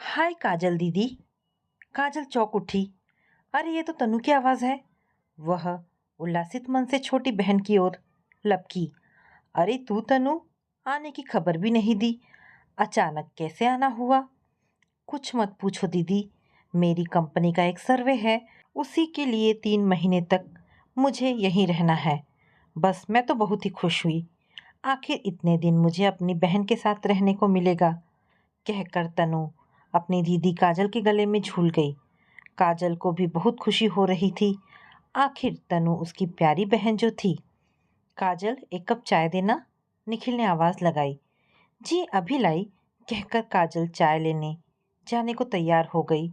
हाय काजल दीदी। काजल चौंक उठी। अरे ये तो तनु की आवाज है। वह उल्लासित मन से छोटी बहन की ओर लपकी। अरे तू तनु, आने की खबर भी नहीं दी। अचानक कैसे आना हुआ? कुछ मत पूछो दीदी, मेरी कंपनी का एक सर्वे है, उसी के लिए 3 महीने तक मुझे यहीं रहना है। बस मैं तो बहुत ही खुश हुई। आखिर इतने दिन मुझे अपनी बहन के साथ रहने को मिलेगा, कहकर तनु अपनी दीदी काजल के गले में झूल गई। काजल को भी बहुत खुशी हो रही थी। आखिर तनु उसकी प्यारी बहन जो थी। काजल, एक कप चाय देना, निखिल ने आवाज लगाई। जी अभी लाई, कहकर काजल चाय लेने जाने को तैयार हो गई।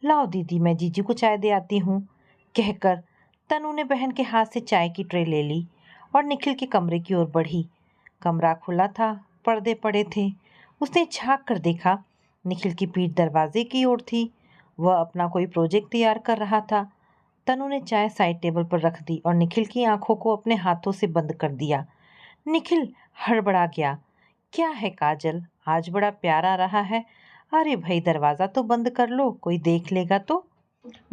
लाओ दीदी, मैं जीजू को चाय दे आती हूँ, कहकर तनु ने बहन के हाथ से चाय की ट्रे ले ली और निखिल के कमरे की ओर बढ़ी। कमरा खुला था, पर्दे पड़े थे। उसने झांक कर देखा, निखिल की पीठ दरवाजे की ओर थी। वह अपना कोई प्रोजेक्ट तैयार कर रहा था। तनु ने चाय साइड टेबल पर रख दी और निखिल की आंखों को अपने हाथों से बंद कर दिया। निखिल हड़बड़ा गया। क्या है काजल, आज बड़ा प्यारा रहा है। अरे भाई दरवाजा तो बंद कर लो, कोई देख लेगा तो।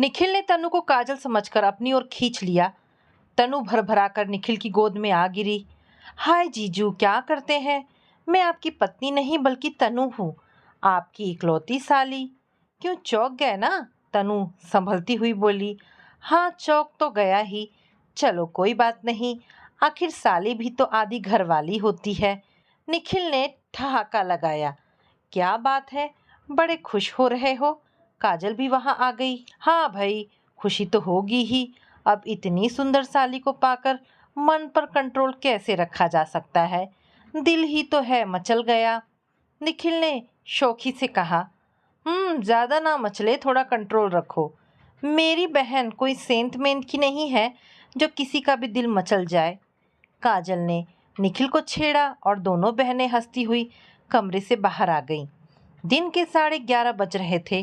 निखिल ने तनु को काजल समझकर अपनी ओर खींच लिया। तनु भरभरा कर निखिल की गोद में आ गिरी। हाय जीजू, क्या करते हैं? मैं आपकी पत्नी नहीं बल्कि तनु हूँ, आपकी इकलौती साली। क्यों चौंक गए ना? तनु संभलती हुई बोली। हाँ चौंक तो गया ही। चलो कोई बात नहीं, आखिर साली भी तो आधी घरवाली होती है। निखिल ने ठहाका लगाया। क्या बात है, बड़े खुश हो रहे हो? काजल भी वहां आ गई। हाँ भाई, खुशी तो होगी ही। अब इतनी सुंदर साली को पाकर मन पर कंट्रोल कैसे रखा जा सकता है? दिल ही तो है मचल गया। निखिल ने शौखी से कहा। ज्यादा ना मचले, थोड़ा कंट्रोल रखो। मेरी बहन कोई सेंट मेंट की नहीं है जो किसी का भी दिल मचल जाए। काजल ने निखिल को छेड़ा और दोनों बहनें हंसती हुई कमरे से बाहर आ गईं। दिन के 11:30 बज रहे थे।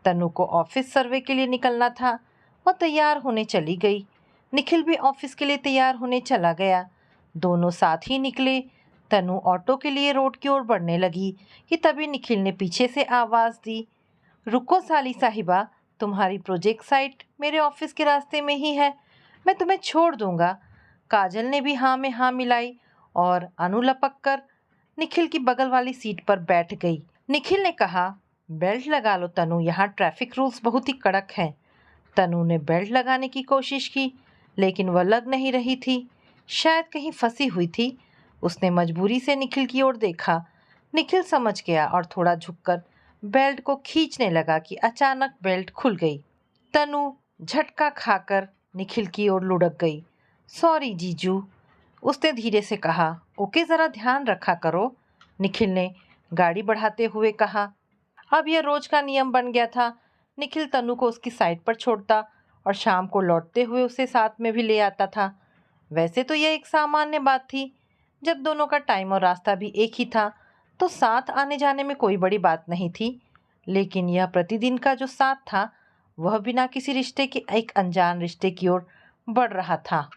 तनु को ऑफिस सर्वे के लिए निकलना था। वह तैयार होने चली गई। निखिल भी ऑफिस के लिए तैयार होने चला गया। दोनों साथ ही निकले। तनु ऑटो के लिए रोड की ओर बढ़ने लगी कि तभी निखिल ने पीछे से आवाज दी। रुको साली साहिबा, तुम्हारी प्रोजेक्ट साइट मेरे ऑफिस के रास्ते में ही है, मैं तुम्हें छोड़ दूंगा। काजल ने भी हाँ में हाँ मिलाई और अनु लपक कर निखिल की बगल वाली सीट पर बैठ गई। निखिल ने कहा, बेल्ट लगा लो तनु, यहाँ ट्रैफिक रूल्स बहुत ही कड़क हैं। तनु ने बेल्ट लगाने की कोशिश की, लेकिन वह लग नहीं रही थी। शायद कहीं फंसी हुई थी। उसने मजबूरी से निखिल की ओर देखा। निखिल समझ गया और थोड़ा झुककर बेल्ट को खींचने लगा कि अचानक बेल्ट खुल गई। तनु झटका खाकर निखिल की ओर लुढ़क गई। सॉरी जीजू, उसने धीरे से कहा। ओके, जरा ध्यान रखा करो, निखिल ने गाड़ी बढ़ाते हुए कहा। अब यह रोज का नियम बन गया था। निखिल तनु को उसकी साइड पर छोड़ता और शाम को लौटते हुए उसे साथ में भी ले आता था। वैसे तो यह एक सामान्य बात थी। जब दोनों का टाइम और रास्ता भी एक ही था तो साथ आने जाने में कोई बड़ी बात नहीं थी। लेकिन यह प्रतिदिन का जो साथ था वह बिना किसी रिश्ते के एक अनजान रिश्ते की ओर बढ़ रहा था।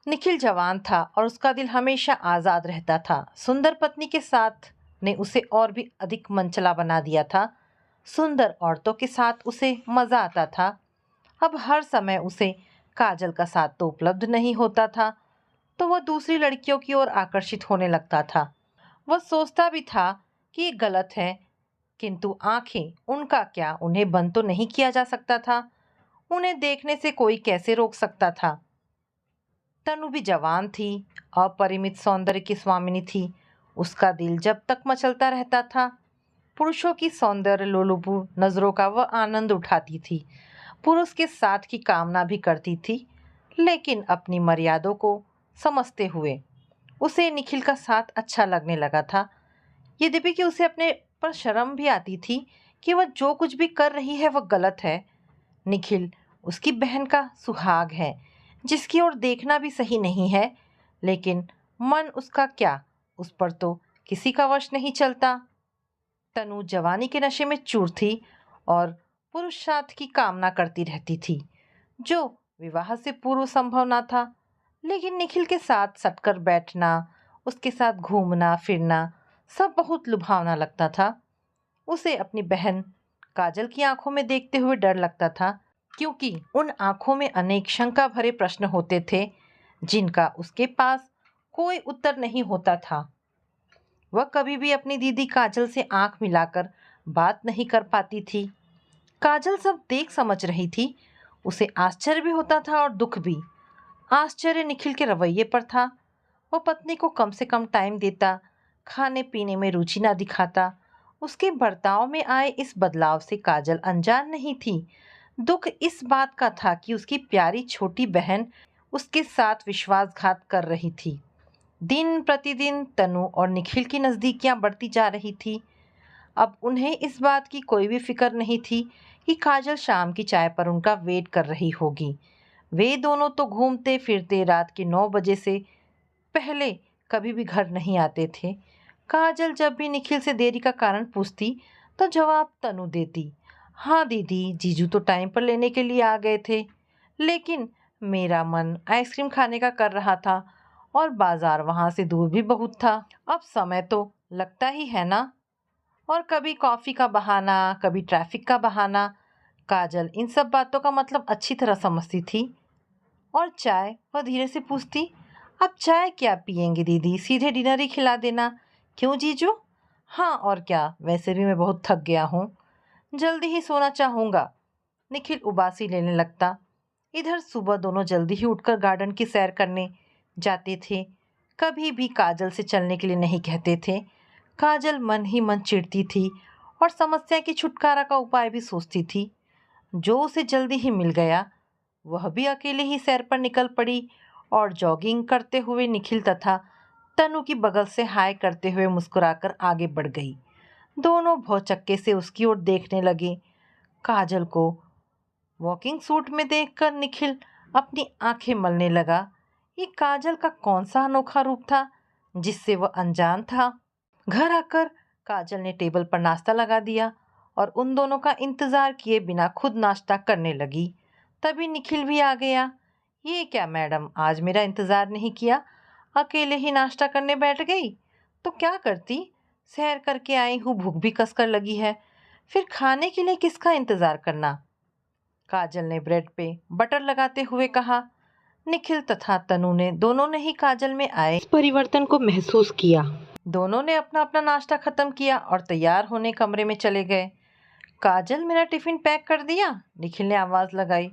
निखिल जवान था और उसका दिल हमेशा आज़ाद रहता था। सुंदर पत्नी के साथ ने उसे और भी अधिक मनचला बना दिया था। सुंदर औरतों के साथ उसे मज़ा आता था। अब हर समय उसे काजल का साथ तो उपलब्ध नहीं होता था, तो वह दूसरी लड़कियों की ओर आकर्षित होने लगता था। वह सोचता भी था कि ये गलत है, किंतु आंखें उनका क्या, उन्हें बंद तो नहीं किया जा सकता था। उन्हें देखने से कोई कैसे रोक सकता था? तनु भी जवान थी, अपरिमित सौंदर्य की स्वामिनी थी। उसका दिल जब तक मचलता रहता था। पुरुषों की सौंदर्य लोलुप नजरों का वह आनंद उठाती थी। पुरुष के साथ की कामना भी करती थी, लेकिन अपनी मर्यादों को समझते हुए। उसे निखिल का साथ अच्छा लगने लगा था। यद्यपि कि उसे अपने पर शर्म भी आती थी कि वह जो कुछ भी कर रही है वह गलत है। निखिल उसकी बहन का सुहाग है, जिसकी ओर देखना भी सही नहीं है, लेकिन मन उसका क्या, उस पर तो किसी का वश नहीं चलता। तनु जवानी के नशे में चूर थी और पुरुष साथ की कामना करती रहती थी, जो विवाह से पूर्व संभव ना था। लेकिन निखिल के साथ सटकर बैठना, उसके साथ घूमना फिरना सब बहुत लुभावना लगता था। उसे अपनी बहन काजल की आंखों में देखते हुए डर लगता था, क्योंकि उन आंखों में अनेक शंका भरे प्रश्न होते थे जिनका उसके पास कोई उत्तर नहीं होता था। वह कभी भी अपनी दीदी काजल से आंख मिलाकर बात नहीं कर पाती थी। काजल सब देख समझ रही थी। उसे आश्चर्य भी होता था और दुख भी। आश्चर्य निखिल के रवैये पर था। वह पत्नी को कम से कम टाइम देता, खाने पीने में रुचि ना दिखाता। उसके बर्ताव में आए इस बदलाव से काजल अनजान नहीं थी। दुख इस बात का था कि उसकी प्यारी छोटी बहन उसके साथ विश्वासघात कर रही थी। दिन प्रतिदिन तनु और निखिल की नज़दीकियां बढ़ती जा रही थी। अब उन्हें इस बात की कोई भी फिक्र नहीं थी कि काजल शाम की चाय पर उनका वेट कर रही होगी। वे दोनों तो घूमते फिरते रात के 9 बजे से पहले कभी भी घर नहीं आते थे। काजल जब भी निखिल से देरी का कारण पूछती तो जवाब तनु देती, हाँ दीदी, जीजू तो टाइम पर लेने के लिए आ गए थे, लेकिन मेरा मन आइसक्रीम खाने का कर रहा था और बाजार वहां से दूर भी बहुत था। अब समय तो लगता ही है ना। और कभी कॉफी का बहाना, कभी ट्रैफिक का बहाना। काजल इन सब बातों का मतलब अच्छी तरह समझती थी। और चाय, वह धीरे से पूछती, अब चाय क्या पियेंगे दीदी, सीधे डिनर ही खिला देना। क्यों जीजू? हाँ और क्या, वैसे भी मैं बहुत थक गया हूँ, जल्दी ही सोना चाहूँगा। निखिल उबासी लेने लगता। इधर सुबह दोनों जल्दी ही उठकर गार्डन की सैर करने जाते थे। कभी भी काजल से चलने के लिए नहीं कहते थे। काजल मन ही मन चिढ़ती थी और समस्या की छुटकारा का उपाय भी सोचती थी, जो उसे जल्दी ही मिल गया। वह भी अकेले ही सैर पर निकल पड़ी और जॉगिंग करते हुए निखिल तथा तनु की बगल से हाय करते हुए मुस्कुराकर आगे बढ़ गई। दोनों भौचक्के से उसकी ओर देखने लगे। काजल को वॉकिंग सूट में देखकर निखिल अपनी आंखें मलने लगा। ये काजल का कौन सा अनोखा रूप था जिससे वह अनजान था। घर आकर काजल ने टेबल पर नाश्ता लगा दिया और उन दोनों का इंतजार किए बिना खुद नाश्ता करने लगी। तभी निखिल भी आ गया। ये क्या मैडम, आज मेरा इंतजार नहीं किया, अकेले ही नाश्ता करने बैठ गई? तो क्या करती, सैर करके आई हूँ, भूख भी कसकर लगी है, फिर खाने के लिए किसका इंतजार करना? काजल ने ब्रेड पे बटर लगाते हुए कहा। निखिल तथा तनु ने दोनों ने ही काजल में आए इस परिवर्तन को महसूस किया। दोनों ने अपना अपना नाश्ता खत्म किया और तैयार होने कमरे में चले गए। काजल, मेरा टिफिन पैक कर दिया? निखिल ने आवाज लगाई।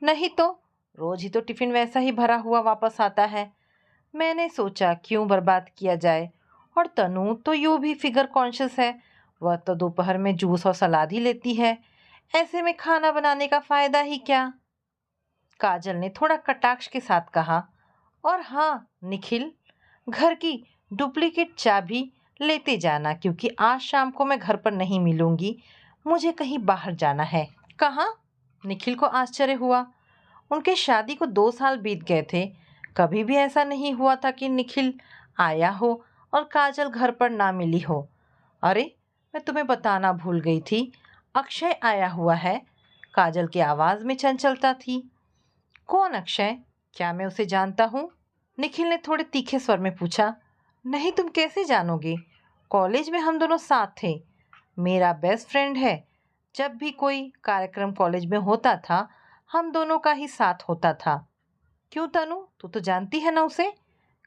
नहीं तो, रोज ही तो टिफिन वैसा ही भरा हुआ वापस आता है। मैंने सोचा क्यों बर्बाद किया जाए। और तनु तो यूं भी फिगर कॉन्शियस है, वह तो दोपहर में जूस और सलाद ही लेती है, ऐसे में खाना बनाने का फायदा ही क्या? काजल ने थोड़ा कटाक्ष के साथ कहा। और हाँ निखिल, घर की डुप्लीकेट चाबी लेते जाना, क्योंकि आज शाम को मैं घर पर नहीं मिलूंगी, मुझे कहीं बाहर जाना है। कहाँ? निखिल को आश्चर्य हुआ। उनके शादी को 2 साल बीत गए थे। कभी भी ऐसा नहीं हुआ था कि निखिल आया हो और काजल घर पर ना मिली हो। अरे, मैं तुम्हें बताना भूल गई थी, अक्षय आया हुआ है। काजल की आवाज में चंचलता थी। कौन अक्षय? क्या मैं उसे जानता हूँ? निखिल ने थोड़े तीखे स्वर में पूछा। नहीं, तुम कैसे जानोगे? कॉलेज में हम दोनों साथ थे, मेरा बेस्ट फ्रेंड है। जब भी कोई कार्यक्रम कॉलेज में होता था, हम दोनों का ही साथ होता था। क्यों तनु, तू तो जानती है ना उसे?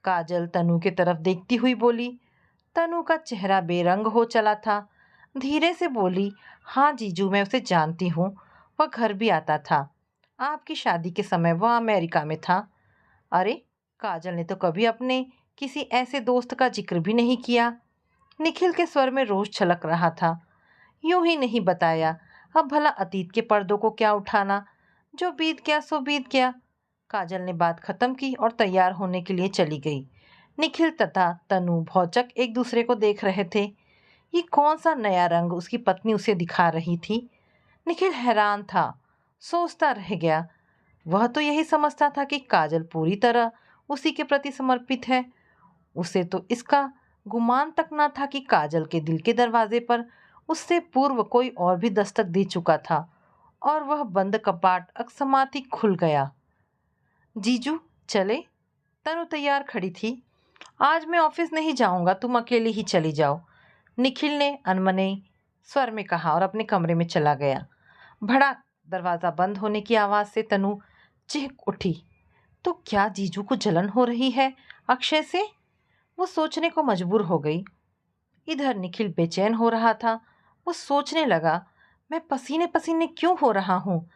काजल तनु की तरफ देखती हुई बोली। तनु का चेहरा बेरंग हो चला था। धीरे से बोली, हाँ जीजू, मैं उसे जानती हूँ, वह घर भी आता था। आपकी शादी के समय वह अमेरिका में था। अरे, काजल ने तो कभी अपने किसी ऐसे दोस्त का जिक्र भी नहीं किया। निखिल के स्वर में रोष छलक रहा था। यूं ही नहीं बताया, अब भला अतीत के पर्दों को क्या उठाना, जो बीत गया सो बीत गया। काजल ने बात खत्म की और तैयार होने के लिए चली गई। निखिल तथा तनु भौचक एक दूसरे को देख रहे थे। ये कौन सा नया रंग उसकी पत्नी उसे दिखा रही थी? निखिल हैरान था, सोचता रह गया। वह तो यही समझता था कि काजल पूरी तरह उसी के प्रति समर्पित है। उसे तो इसका गुमान तक न था कि काजल के दिल के दरवाजे पर उससे पूर्व कोई और भी दस्तक दे चुका था और वह बंद कपाट अकस्मात ही खुल गया। जीजू चले? तनु तैयार खड़ी थी। आज मैं ऑफिस नहीं जाऊंगा, तुम अकेले ही चली जाओ, निखिल ने अनमने स्वर में कहा और अपने कमरे में चला गया। भड़ाक दरवाज़ा बंद होने की आवाज़ से तनु चीख उठी। तो क्या जीजू को जलन हो रही है अक्षय से? वो सोचने को मजबूर हो गई। इधर निखिल बेचैन हो रहा था। वो सोचने लगा, मैं पसीने पसीने क्यों हो रहा हूँ?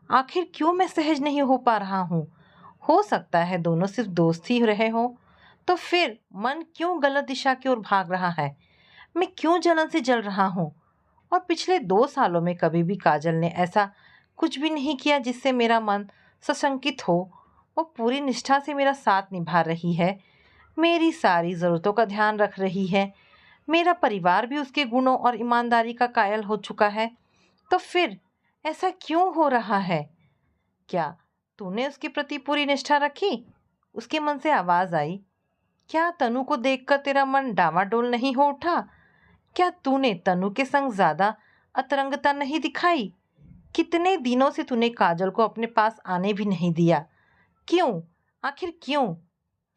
आखिर क्यों मैं सहज नहीं हो पा रहा हूँ? हो सकता है दोनों सिर्फ दोस्त ही रहे हो, तो फिर मन क्यों गलत दिशा की ओर भाग रहा है? मैं क्यों जलन से जल रहा हूँ? और पिछले 2 सालों में कभी भी काजल ने ऐसा कुछ भी नहीं किया जिससे मेरा मन सशंकित हो। वो पूरी निष्ठा से मेरा साथ निभा रही है, मेरी सारी ज़रूरतों का ध्यान रख रही है। मेरा परिवार भी उसके गुणों और ईमानदारी का कायल हो चुका है। तो फिर ऐसा क्यों हो रहा है? क्या तूने उसके प्रति पूरी निष्ठा रखी? उसके मन से आवाज़ आई। क्या तनु को देखकर तेरा मन डामाडोल नहीं हो उठा? क्या तूने तनु के संग ज़्यादा अतरंगता नहीं दिखाई? कितने दिनों से तूने काजल को अपने पास आने भी नहीं दिया? क्यों? आखिर क्यों?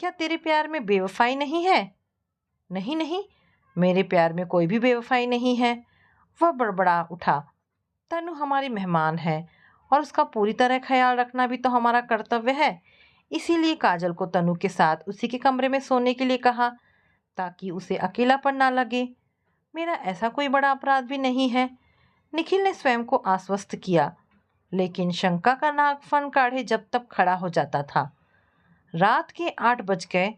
क्या तेरे प्यार में बेवफाई नहीं है? नहीं नहीं, मेरे प्यार में कोई भी बेवफाई नहीं है। वह बड़बड़ा उठा। तनु हमारी मेहमान है और उसका पूरी तरह ख्याल रखना भी तो हमारा कर्तव्य है। इसीलिए काजल को तनु के साथ उसी के कमरे में सोने के लिए कहा, ताकि उसे अकेलापन ना लगे। मेरा ऐसा कोई बड़ा अपराध भी नहीं है, निखिल ने स्वयं को आश्वस्त किया। लेकिन शंका का नागफन काढ़े जब तक खड़ा हो जाता था। रात के 8 बज गए।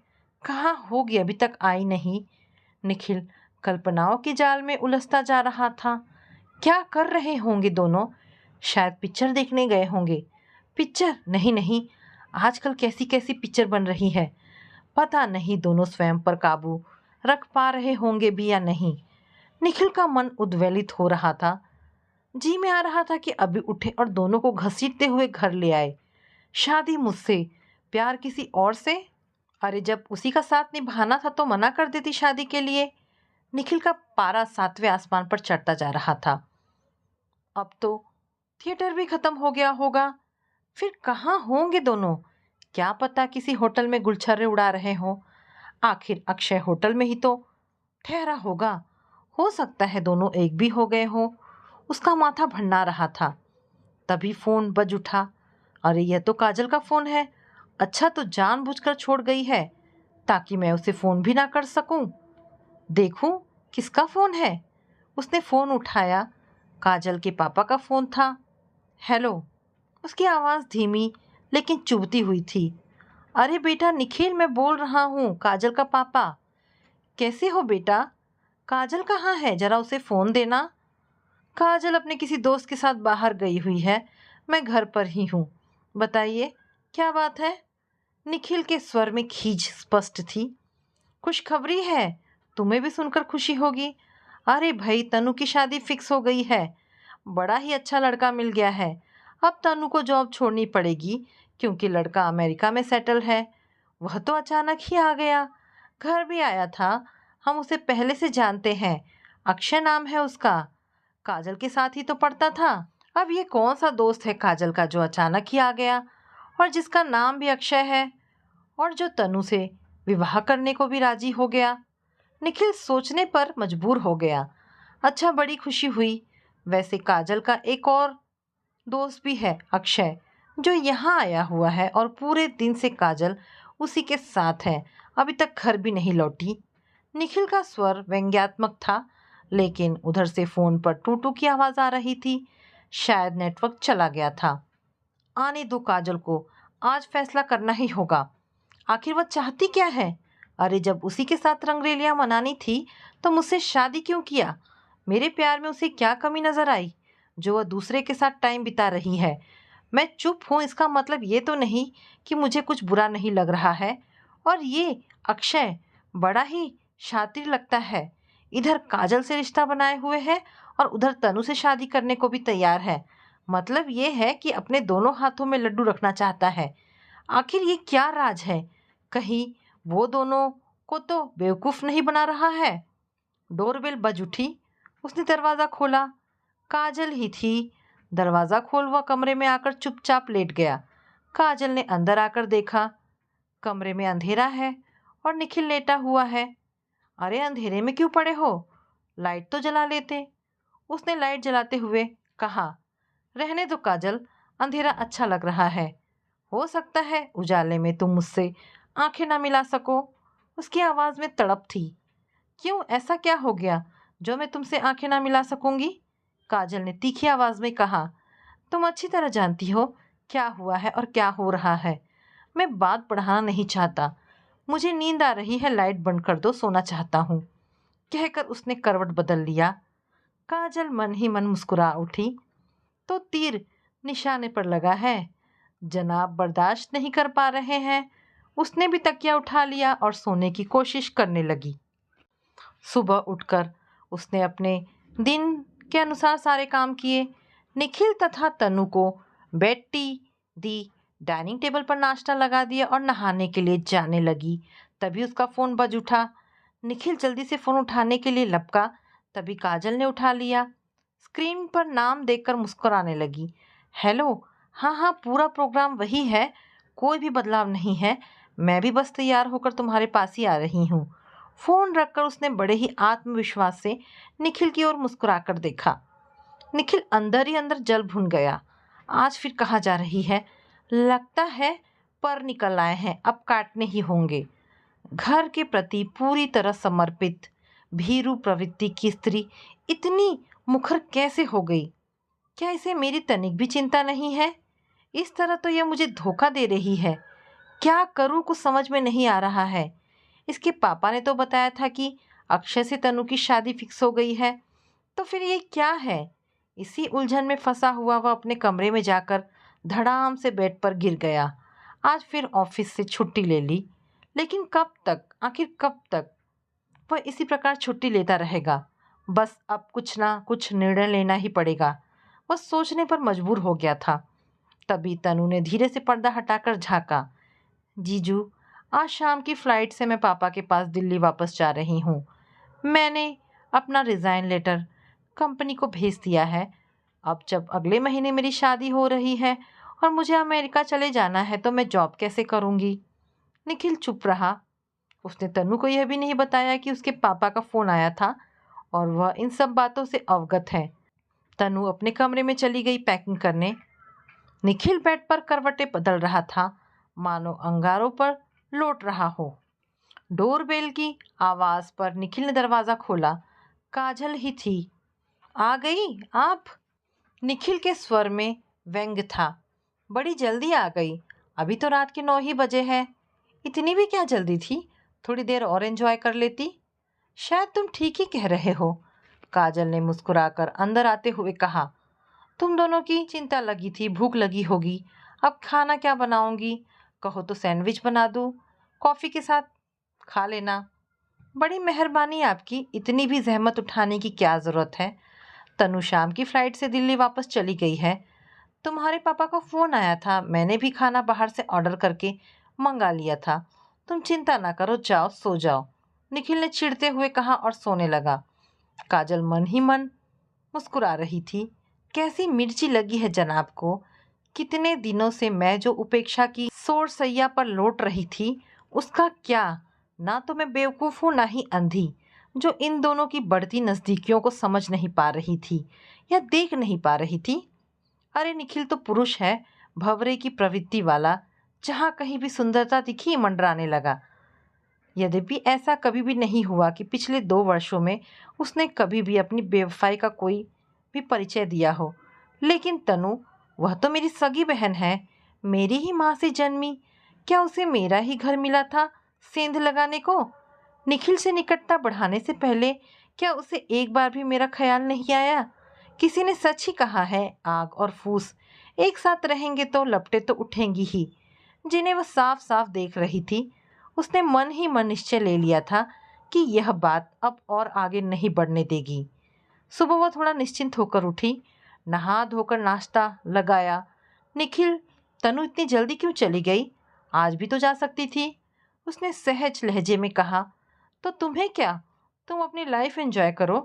कहाँ होगी, अभी तक आई नहीं। निखिल कल्पनाओं के जाल में उलझता जा रहा था। क्या कर रहे होंगे दोनों? शायद पिक्चर देखने गए होंगे। पिक्चर? नहीं नहीं, आजकल कैसी कैसी पिक्चर बन रही है। पता नहीं दोनों स्वयं पर काबू रख पा रहे होंगे भी या नहीं। निखिल का मन उद्वेलित हो रहा था। जी में आ रहा था कि अभी उठे और दोनों को घसीटते हुए घर ले आए। शादी मुझसे, प्यार किसी और से? अरे जब उसी का साथ निभाना था तो मना कर देती शादी के लिए। निखिल का पारा 7वें आसमान पर चढ़ता जा रहा था। अब तो थिएटर भी खत्म हो गया होगा। फिर कहाँ होंगे दोनों? क्या पता किसी होटल में गुलछर्रे उड़ा रहे हो। आखिर अक्षय होटल में ही तो ठहरा होगा। हो सकता है दोनों एक भी हो गए हो। उसका माथा भन्ना रहा था। तभी फोन बज उठा। अरे यह तो काजल का फोन है। अच्छा, तो जानबूझकर छोड़ गई है ताकि मैं उसे फोन भी ना कर सकूं। देखूं किसका फोन है। उसने फोन उठाया। काजल के पापा का फोन था। हेलो। उसकी आवाज़ धीमी लेकिन चुभती हुई थी। अरे बेटा निखिल, मैं बोल रहा हूँ, काजल का पापा। कैसे हो बेटा? काजल कहाँ है? जरा उसे फ़ोन देना। काजल अपने किसी दोस्त के साथ बाहर गई हुई है। मैं घर पर ही हूँ। बताइए क्या बात है? निखिल के स्वर में खींच स्पष्ट थी। खुशखबरी है, तुम्हें भी सुनकर खुशी होगी। अरे भाई, तनु की शादी फिक्स हो गई है। बड़ा ही अच्छा लड़का मिल गया है। अब तनु को जॉब छोड़नी पड़ेगी क्योंकि लड़का अमेरिका में सेटल है। वह तो अचानक ही आ गया। घर भी आया था। हम उसे पहले से जानते हैं। अक्षय नाम है उसका। काजल के साथ ही तो पढ़ता था। अब ये कौन सा दोस्त है काजल का जो अचानक ही आ गया और जिसका नाम भी अक्षय है और जो तनु से विवाह करने को भी राजी हो गया। निखिल सोचने पर मजबूर हो गया। अच्छा, बड़ी खुशी हुई। वैसे काजल का एक और दोस्त भी है, अक्षय, जो यहाँ आया हुआ है और पूरे दिन से काजल उसी के साथ है। अभी तक घर भी नहीं लौटी। निखिल का स्वर व्यंग्यात्मक था, लेकिन उधर से फोन पर टू टू की आवाज़ आ रही थी। शायद नेटवर्क चला गया था। आने दो काजल को, आज फैसला करना ही होगा। आखिर वह चाहती क्या है? अरे जब उसी के साथ रंगरेलियां मनानी थी तो मुझसे शादी क्यों किया? मेरे प्यार में उसे क्या कमी नजर आई जो वह दूसरे के साथ टाइम बिता रही है? मैं चुप हूँ इसका मतलब ये तो नहीं कि मुझे कुछ बुरा नहीं लग रहा है। और ये अक्षय बड़ा ही शातिर लगता है। इधर काजल से रिश्ता बनाए हुए है और उधर तनु से शादी करने को भी तैयार है। मतलब ये है कि अपने दोनों हाथों में लड्डू रखना चाहता है। आखिर ये क्या राज है? कहीं वो दोनों को तो बेवकूफ़ नहीं बना रहा है? डोरबेल बज उठी। उसने दरवाज़ा खोला। काजल ही थी। दरवाज़ा खोल वह कमरे में आकर चुपचाप लेट गया। काजल ने अंदर आकर देखा। कमरे में अंधेरा है और निखिल लेटा हुआ है। अरे अंधेरे में क्यों पड़े हो? लाइट तो जला लेते। उसने लाइट जलाते हुए कहा। रहने दो काजल, अंधेरा अच्छा लग रहा है। हो सकता है उजाले में तुम मुझसे आंखें ना मिला सको। उसकी आवाज में तड़प थी। क्यों, ऐसा क्या हो गया जो मैं तुमसे आंखें ना मिला सकूंगी? काजल ने तीखी आवाज में कहा। तुम अच्छी तरह जानती हो क्या हुआ है और क्या हो रहा है। मैं बात बढ़ाना नहीं चाहता। मुझे नींद आ रही है, लाइट बंद कर दो, सोना चाहता हूँ, कहकर उसने करवट बदल लिया। काजल मन ही मन मुस्कुरा उठी। तो तीर निशाने पर लगा है। जनाब बर्दाश्त नहीं कर पा रहे हैं। उसने भी तकिया उठा लिया और सोने की कोशिश करने लगी। सुबह उठकर उसने अपने दिन के अनुसार सारे काम किए। निखिल तथा तनु को बेड टी दी, डाइनिंग टेबल पर नाश्ता लगा दिया और नहाने के लिए जाने लगी। तभी उसका फ़ोन बज उठा। निखिल जल्दी से फ़ोन उठाने के लिए लपका, तभी काजल ने उठा लिया। स्क्रीन पर नाम देखकर मुस्कुराने लगी। हेलो, हाँ हाँ, पूरा प्रोग्राम वही है, कोई भी बदलाव नहीं है। मैं भी बस तैयार होकर तुम्हारे पास ही आ रही हूँ। फ़ोन रखकर उसने बड़े ही आत्मविश्वास से निखिल की ओर मुस्कुराकर देखा। निखिल अंदर ही अंदर जल भुन गया। आज फिर कहाँ जा रही है? लगता है पर निकल आए हैं, अब काटने ही होंगे। घर के प्रति पूरी तरह समर्पित भीरू प्रवृत्ति की स्त्री इतनी मुखर कैसे हो गई? क्या इसे मेरी तनिक भी चिंता नहीं है? इस तरह तो यह मुझे धोखा दे रही है। क्या करूं, कुछ समझ में नहीं आ रहा है। इसके पापा ने तो बताया था कि अक्षय से तनु की शादी फिक्स हो गई है, तो फिर ये क्या है? इसी उलझन में फंसा हुआ वह अपने कमरे में जाकर धड़ाम से बेड पर गिर गया। आज फिर ऑफिस से छुट्टी ले ली, लेकिन कब तक, आखिर कब तक वह इसी प्रकार छुट्टी लेता रहेगा? बस अब कुछ ना कुछ निर्णय लेना ही पड़ेगा। वह सोचने पर मजबूर हो गया था। तभी तनु ने धीरे से पर्दा हटाकर झाँका। जीजू, आज शाम की फ्लाइट से मैं पापा के पास दिल्ली वापस जा रही हूँ। मैंने अपना रिज़ाइन लेटर कंपनी को भेज दिया है। अब जब अगले महीने मेरी शादी हो रही है और मुझे अमेरिका चले जाना है, तो मैं जॉब कैसे करूँगी? निखिल चुप रहा। उसने तनु को यह भी नहीं बताया कि उसके पापा का फ़ोन आया था और वह इन सब बातों से अवगत है। तनु अपने कमरे में चली गई पैकिंग करने। निखिल बेड पर करवटें बदल रहा था, मानो अंगारों पर लौट रहा हो। डोरबेल की आवाज़ पर निखिल ने दरवाज़ा खोला। काजल ही थी। आ गई आप? निखिल के स्वर में व्यंग्य था। बड़ी जल्दी आ गई, अभी तो रात के 9 ही बजे हैं। इतनी भी क्या जल्दी थी? थोड़ी देर और एंजॉय कर लेती। शायद तुम ठीक ही कह रहे हो, काजल ने मुस्कुराकर अंदर आते हुए कहा। तुम दोनों की चिंता लगी थी, भूख लगी होगी। अब खाना क्या बनाऊंगी? कहो तो सैंडविच बना दूं, कॉफ़ी के साथ खा लेना। बड़ी मेहरबानी आपकी, इतनी भी जहमत उठाने की क्या ज़रूरत है। तनु शाम की फ़्लाइट से दिल्ली वापस चली गई है। तुम्हारे पापा का फ़ोन आया था, मैंने भी खाना बाहर से ऑर्डर करके मंगा लिया था। तुम चिंता ना करो, जाओ सो जाओ, निखिल ने चिढ़ते हुए कहा और सोने लगा। काजल मन ही मन मुस्कुरा रही थी। कैसी मिर्ची लगी है जनाब को। कितने दिनों से मैं जो उपेक्षा की सोर सैया पर लौट रही थी, उसका क्या? ना तो मैं बेवकूफ़ हूँ, ना ही अंधी, जो इन दोनों की बढ़ती नज़दीकियों को समझ नहीं पा रही थी या देख नहीं पा रही थी। अरे निखिल तो पुरुष है, भंवरे की प्रवृत्ति वाला, जहाँ कहीं भी सुंदरता दिखी मंडराने लगा। यद्यपि ऐसा कभी भी नहीं हुआ कि पिछले 2 वर्षों में उसने कभी भी अपनी बेवफाई का कोई भी परिचय दिया हो। लेकिन तनु, वह तो मेरी सगी बहन है, मेरी ही माँ से जन्मी। क्या उसे मेरा ही घर मिला था सेंध लगाने को? निखिल से निकटता बढ़ाने से पहले क्या उसे एक बार भी मेरा ख्याल नहीं आया? किसी ने सच ही कहा है, आग और फूस एक साथ रहेंगे तो लपटें तो उठेंगी ही, जिन्हें वह साफ साफ देख रही थी। उसने मन ही मन निश्चय ले लिया था कि यह बात अब और आगे नहीं बढ़ने देगी। सुबह वह थोड़ा निश्चिंत होकर उठी, नहा धोकर नाश्ता लगाया। निखिल, तनु इतनी जल्दी क्यों चली गई? आज भी तो जा सकती थी, उसने सहज लहजे में कहा। तो तुम्हें क्या, तुम अपनी लाइफ एंजॉय करो।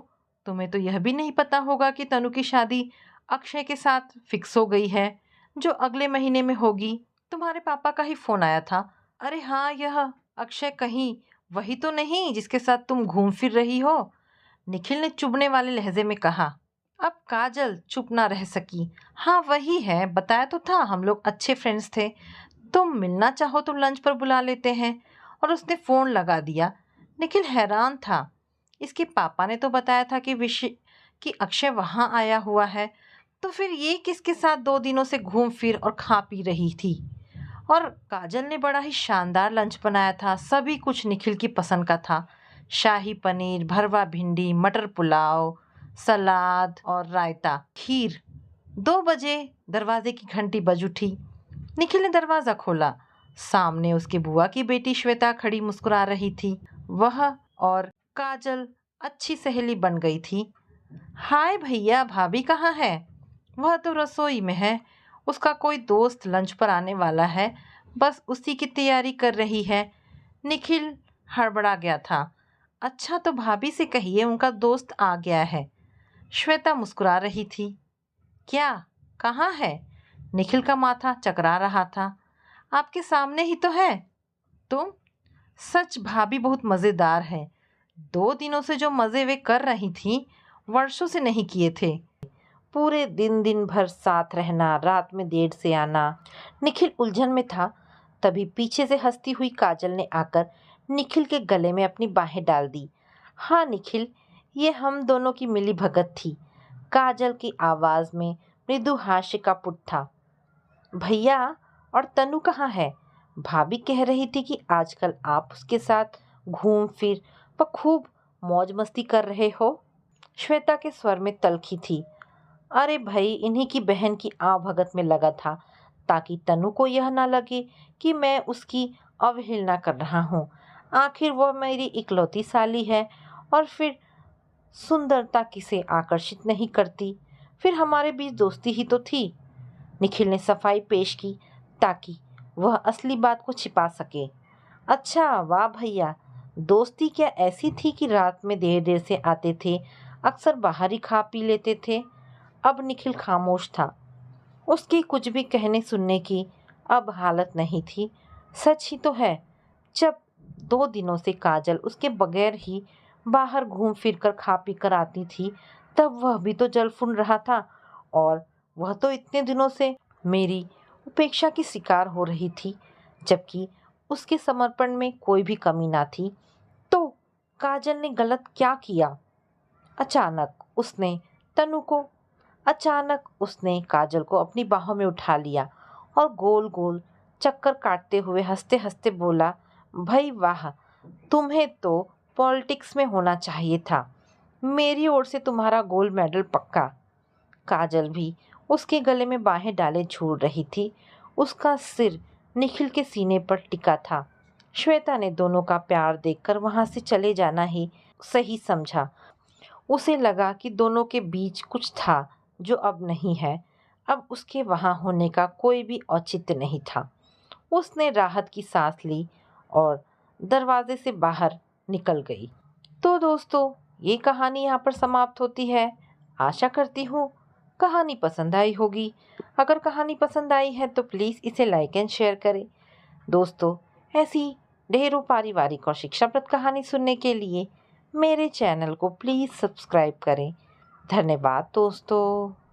तुम्हें तो यह भी नहीं पता होगा कि तनु की शादी अक्षय के साथ फिक्स हो गई है, जो अगले महीने में होगी। तुम्हारे पापा का ही फ़ोन आया था। अरे हाँ, यह अक्षय कहीं वही तो नहीं जिसके साथ तुम घूम फिर रही हो? निखिल ने चुभने वाले लहजे में कहा। अब काजल चुप ना रह सकी। हाँ वही है, बताया तो था, हम लोग अच्छे फ्रेंड्स थे। तुम मिलना चाहो तो लंच पर बुला लेते हैं। और उसने फोन लगा दिया। निखिल हैरान था। इसके पापा ने तो बताया था कि अक्षय वहां आया हुआ है, तो फिर ये किसके साथ 2 दिनों से घूम फिर और खा पी रही थी। और काजल ने बड़ा ही शानदार लंच बनाया था, सभी कुछ निखिल की पसंद का था। शाही पनीर, भरवा भिंडी, मटर पुलाव, सलाद और रायता, खीर। 2 बजे दरवाजे की घंटी बज उठी। निखिल ने दरवाजा खोला। सामने उसकी बुआ की बेटी श्वेता खड़ी मुस्कुरा रही थी। वह और काजल अच्छी सहेली बन गई थी। हाय भैया, भाभी कहाँ है? वह तो रसोई में है। उसका कोई दोस्त लंच पर आने वाला है, बस उसी की तैयारी कर रही है। निखिल हड़बड़ा गया था। अच्छा, तो भाभी से कहिए उनका दोस्त आ गया है। श्वेता मुस्कुरा रही थी। क्या? कहाँ है? निखिल का माथा चकरा रहा था। आपके सामने ही तो है। तुम? सच भाभी बहुत मज़ेदार है। 2 दिनों से जो मज़े वे कर रही थी, वर्षों से नहीं किए थे। पूरे दिन दिन भर साथ रहना, रात में देर से आना। निखिल उलझन में था। तभी पीछे से हंसती हुई काजल ने आकर निखिल के गले में अपनी बाहें डाल दी। हाँ निखिल, ये हम दोनों की मिली भगत थी। काजल की आवाज़ में मृदु हास्य का पुट था। भैया, और तनु कहाँ है? भाभी कह रही थी कि आजकल आप उसके साथ घूम फिर व खूब मौज मस्ती कर रहे हो। श्वेता के स्वर में तल्खी थी। अरे भाई, इन्हीं की बहन की आवभगत में लगा था, ताकि तनु को यह ना लगे कि मैं उसकी अवहेलना कर रहा हूँ। आखिर वह मेरी इकलौती साली है, और फिर सुंदरता किसे आकर्षित नहीं करती। फिर हमारे बीच दोस्ती ही तो थी। निखिल ने सफाई पेश की ताकि वह असली बात को छिपा सके। अच्छा वाह भैया, दोस्ती क्या ऐसी थी कि रात में देर देर से आते थे, अक्सर बाहर ही खा पी लेते थे। अब निखिल खामोश था। उसकी कुछ भी कहने सुनने की अब हालत नहीं थी। सच ही तो है, जब 2 दिनों से काजल उसके बगैर ही बाहर घूम फिर कर खा पी कर आती थी, तब वह भी तो जल फूल रहा था। और वह तो इतने दिनों से मेरी उपेक्षा की शिकार हो रही थी, जबकि उसके समर्पण में कोई भी कमी ना थी। तो काजल ने गलत क्या किया? अचानक उसने काजल को अपनी बाहों में उठा लिया और गोल गोल चक्कर काटते हुए हंसते हंसते बोला, भाई वाह, तुम्हें तो पॉलिटिक्स में होना चाहिए था। मेरी ओर से तुम्हारा गोल्ड मेडल पक्का। काजल भी उसके गले में बाहें डाले झूल रही थी। उसका सिर निखिल के सीने पर टिका था। श्वेता ने दोनों का प्यार देखकर वहां से चले जाना ही सही समझा। उसे लगा कि दोनों के बीच कुछ था जो अब नहीं है। अब उसके वहां होने का कोई भी औचित्य नहीं था। उसने राहत की सांस ली और दरवाजे से बाहर निकल गई। तो दोस्तों, ये कहानी यहाँ पर समाप्त होती है। आशा करती हूँ कहानी पसंद आई होगी। अगर कहानी पसंद आई है तो प्लीज़ इसे लाइक एंड शेयर करें। दोस्तों, ऐसी ढेरों पारिवारिक और शिक्षाप्रद कहानी सुनने के लिए मेरे चैनल को प्लीज़ सब्सक्राइब करें। धन्यवाद दोस्तों।